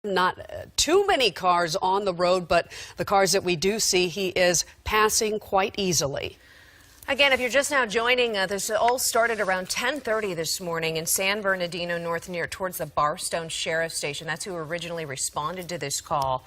Not too many cars on the road, but the cars that we do see, he is passing quite easily. Again, if you're just now joining, this all started around 10:30 this morning in San Bernardino North, near towards the Barstow Sheriff Station. That's who originally responded to this call.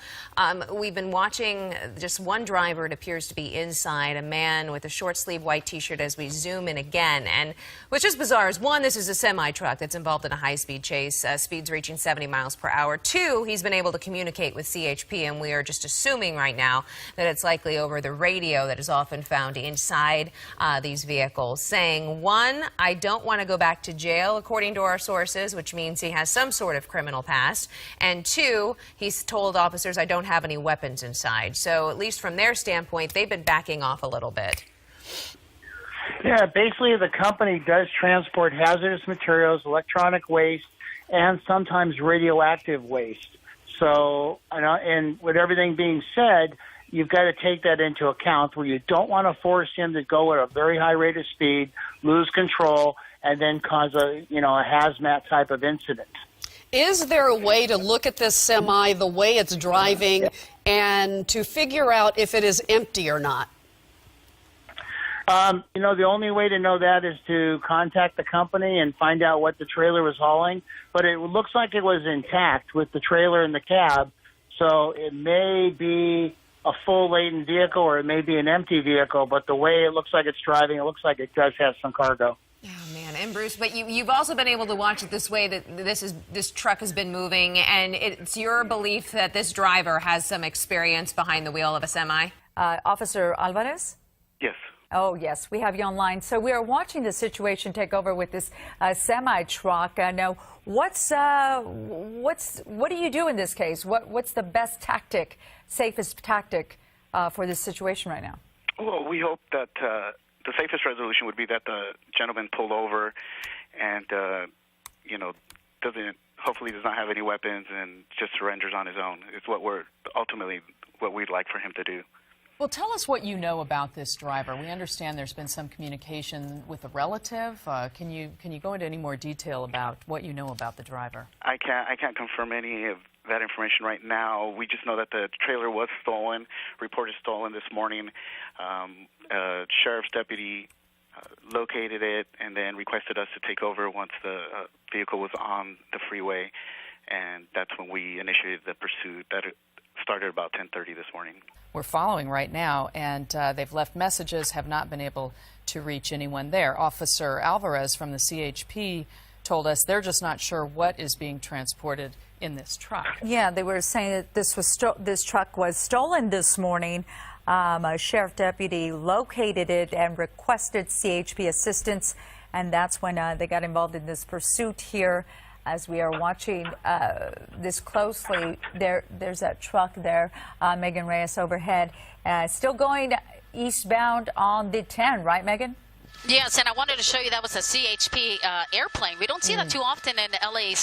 We've been watching just one driver. It appears to be inside, a man with a short sleeve white T-shirt, as we zoom in again. And what's just bizarre is, one, this is a semi-truck that's involved in a high-speed chase, speeds reaching 70 miles per hour. Two, he's been able to communicate with CHP, and we are just assuming right now that it's likely over the radio that is often found inside these vehicles, saying, one, I don't want to go back to jail, according to our sources, which means he has some sort of criminal past, and two, he's told officers, I don't have any weapons inside. So at least from their standpoint, they've been backing off a little bit. Yeah, basically the company does transport hazardous materials, electronic waste, and sometimes radioactive waste. So, and with everything being said, you've got to take that into account, where you don't want to force him to go at a very high rate of speed, lose control, and then cause a hazmat type of incident. Is there a way to look at this semi, the way it's driving, and to figure out if it is empty or not? The only way to know that is to contact the company and find out what the trailer was hauling. But it looks like it was intact with the trailer and the cab, so it may be a full laden vehicle or it may be an empty vehicle, but the way it looks like it's driving, it looks like it does have some cargo. Oh, man. And Bruce, but you've also been able to watch it this way, that this truck has been moving, and it's your belief that this driver has some experience behind the wheel of a semi? Officer Alvarez? Yes. Oh, yes, we have you online. So we are watching the situation take over with this semi-truck. Now, what do you do in this case? What's the best tactic, safest tactic for this situation right now? Well, we hope that the safest resolution would be that the gentleman pulled over and, hopefully does not have any weapons and just surrenders on his own. It's what we'd like for him to do. Well, tell us what you know about this driver. We understand there's been some communication with a relative. Can you go into any more detail about what you know about the driver? I can't confirm any of that information right now. We just know that the trailer was stolen, reported stolen this morning. A sheriff's deputy located it and then requested us to take over once the vehicle was on the freeway, and that's when we initiated the pursuit. That started about 10:30 this morning. We're following right now, and they've left messages, have not been able to reach anyone there. Officer Alvarez from the CHP told us they're just not sure what is being transported in this truck. Yeah, they were saying that this truck was stolen this morning. A sheriff deputy located it and requested CHP assistance, and that's when they got involved in this pursuit here. As we are watching this closely, there's that truck there, Megan Reyes overhead, still going eastbound on the 10, right, Megan? Yes, and I wanted to show you that was a CHP airplane. We don't see that too often in LA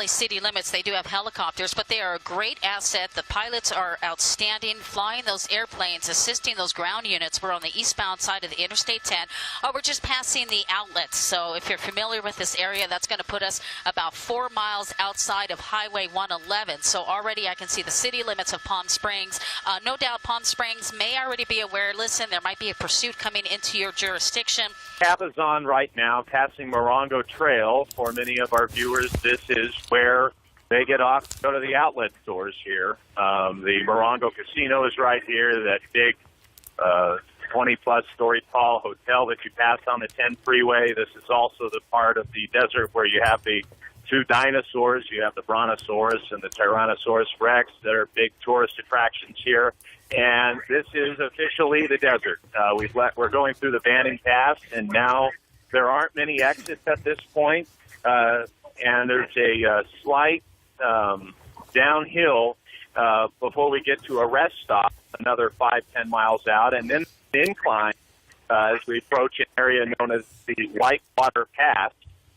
city limits. They do have helicopters, but they are a great asset. The pilots are outstanding, flying those airplanes, assisting those ground units. We're on the eastbound side of the Interstate 10. We're just passing the outlets. So if you're familiar with this area, that's going to put us about 4 miles outside of Highway 111. So already I can see the city limits of Palm Springs. No doubt Palm Springs may already be aware. Listen, there might be a pursuit coming into your jurisdiction. Cap is on right now, passing Morongo Trail. For many of our viewers, this is where they get off to go to the outlet stores here. The Morongo Casino is right here, that big 20-plus story tall hotel that you pass on the 10 freeway. This is also the part of the desert where you have the two dinosaurs. You have the Brontosaurus and the Tyrannosaurus Rex that are big tourist attractions here. And this is officially the desert. We're going through the Banning Pass, and now there aren't many exits at this point. And there's a slight downhill before we get to a rest stop, another 5-10 miles out, and then the incline as we approach an area known as the Whitewater Pass.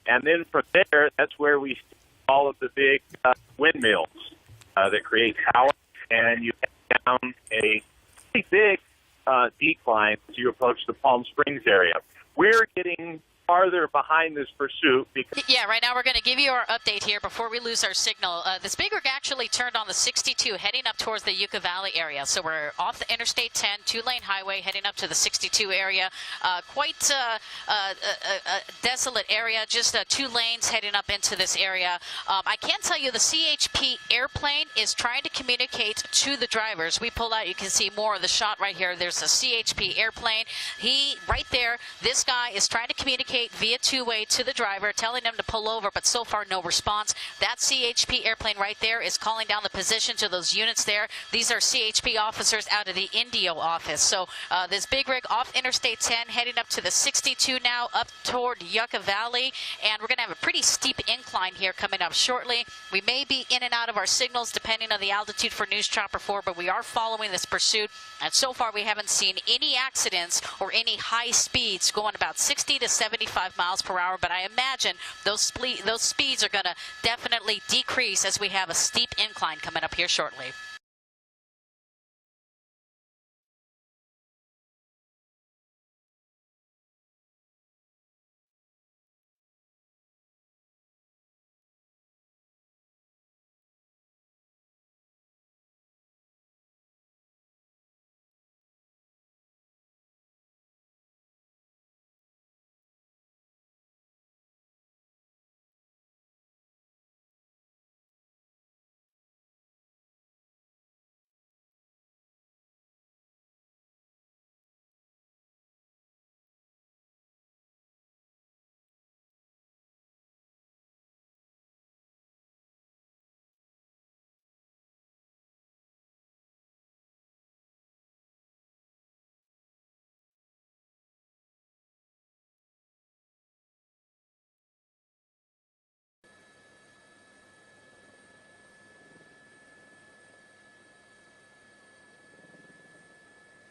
And then from there, that's where we see all of the big windmills that create power, and you head down a pretty big decline as you approach the Palm Springs area. We're getting farther behind this pursuit. Because Yeah, right now we're going to give you our update here before we lose our signal. This big rig actually turned on the 62 heading up towards the Yucca Valley area. So we're off the Interstate 10, two-lane highway heading up to the 62 area. Quite a desolate area, just 2 lanes heading up into this area. I can tell you the CHP airplane is trying to communicate to the drivers. We pull out, you can see more of the shot right here. There's a CHP airplane. Right there, this guy is trying to communicate via two-way to the driver, telling them to pull over, but so far no response. That CHP airplane right there is calling down the position to those units there. These are CHP officers out of the Indio office. So this big rig off Interstate 10 heading up to the 62 now, up toward Yucca Valley, and we're going to have a pretty steep incline here coming up shortly. We may be in and out of our signals depending on the altitude for News Chopper 4, but we are following this pursuit, and so far we haven't seen any accidents or any high speeds, going about 60 to 75 miles per hour, but I imagine those speeds are going to definitely decrease as we have a steep incline coming up here shortly.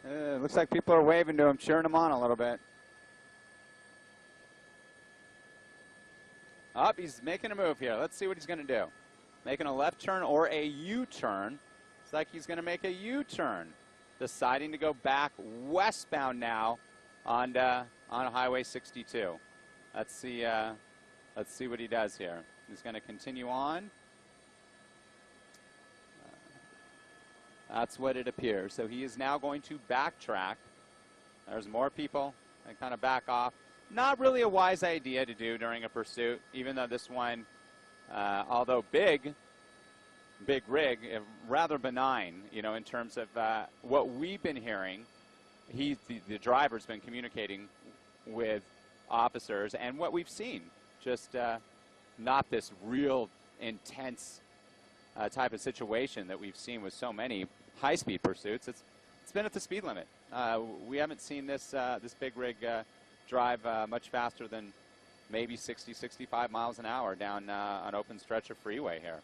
Looks like people are waving to him, cheering him on a little bit. He's making a move here. Let's see what he's going to do. Making a left turn or a U-turn. Looks like he's going to make a U-turn. Deciding to go back westbound now on Highway 62. Let's see what he does here. He's going to continue on. That's what it appears. So he is now going to backtrack. There's more people and kind of back off. Not really a wise idea to do during a pursuit, even though this one, although big rig, rather benign, you know, in terms of what we've been hearing. The driver's been communicating with officers, and what we've seen, just not this real intense type of situation that we've seen with so many high-speed pursuits. It's been at the speed limit. We haven't seen this big rig drive much faster than maybe 60, 65 miles an hour down an open stretch of freeway here.